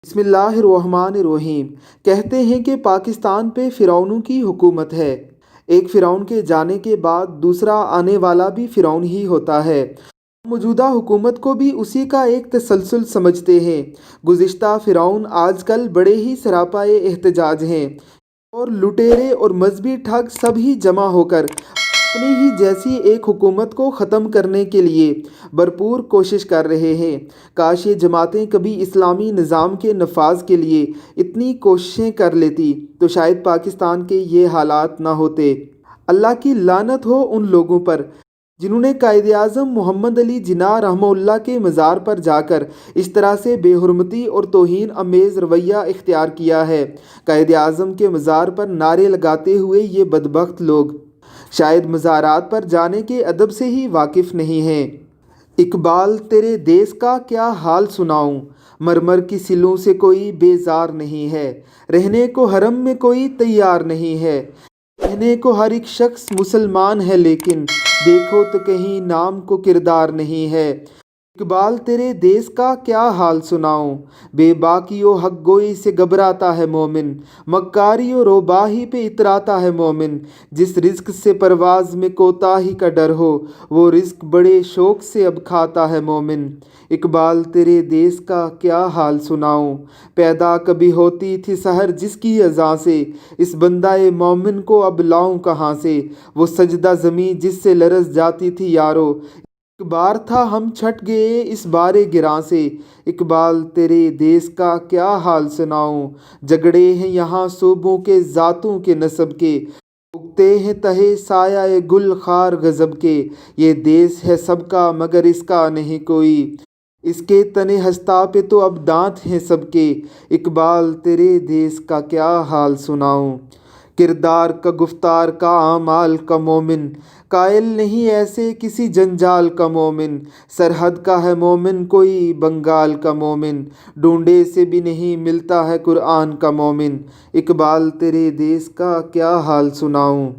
بسم اللہ الرحمن الرحیم۔ کہتے ہیں کہ پاکستان پہ فرعونوں کی حکومت ہے۔ ایک فرعون کے جانے کے بعد دوسرا آنے والا بھی فرعون ہی ہوتا ہے۔ موجودہ حکومت کو بھی اسی کا ایک تسلسل سمجھتے ہیں۔ گزشتہ فرعون آج کل بڑے ہی سراپائے احتجاج ہیں اور لٹیرے اور مذہبی ٹھگ سب ہی جمع ہو کر اپنی ہی جیسی ایک حکومت کو ختم کرنے کے لیے بھرپور کوشش کر رہے ہیں۔ کاش یہ جماعتیں کبھی اسلامی نظام کے نفاذ کے لیے اتنی کوششیں کر لیتی تو شاید پاکستان کے یہ حالات نہ ہوتے۔ اللہ کی لعنت ہو ان لوگوں پر جنہوں نے قائد اعظم محمد علی جناح رحمہ اللہ کے مزار پر جا کر اس طرح سے بے حرمتی اور توہین آمیز رویہ اختیار کیا ہے۔ قائد اعظم کے مزار پر نعرے لگاتے ہوئے یہ بدبخت لوگ شاید مزارات پر جانے کے ادب سے ہی واقف نہیں ہیں۔ اقبال تیرے دیس کا کیا حال سناؤں، مرمر کی سلوں سے کوئی بیزار نہیں ہے، رہنے کو حرم میں کوئی تیار نہیں ہے، کہنے کو ہر ایک شخص مسلمان ہے لیکن دیکھو تو کہیں نام کو کردار نہیں ہے۔ اقبال تیرے دیس کا کیا حال سناؤں، بے باکی و حق گوئی سے گھبراتا ہے مومن، مکاری و روباہی پہ اتراتا ہے مومن، جس رزق سے پرواز میں کوتاہی کا ڈر ہو وہ رزق بڑے شوق سے اب کھاتا ہے مومن۔ اقبال تیرے دیس کا کیا حال سناؤں، پیدا کبھی ہوتی تھی سحر جس کی اذان سے، اس بندہ مومن کو اب لاؤں کہاں سے، وہ سجدہ زمیں جس سے لرز جاتی تھی یارو، ایک بار تھا ہم چھٹ گئے اس بارے گراں سے۔ اقبال تیرے دیس کا کیا حال سناؤں، جھگڑے ہیں یہاں صوبوں کے ذاتوں کے نسب کے، اگتے ہیں تہے سایہ گل خار غضب کے، یہ دیس ہے سب کا مگر اس کا نہیں کوئی، اس کے تنے ہستہ پہ تو اب دانت ہیں سب کے۔ اقبال تیرے دیس کا کیا حال سناؤں، کردار کا گفتار کا اعمال کا مومن، قائل نہیں ایسے کسی جنجال کا مومن، سرحد کا ہے مومن کوئی بنگال کا مومن، ڈھونڈے سے بھی نہیں ملتا ہے قرآن کا مومن۔ اقبال تیرے دیس کا کیا حال سناؤں۔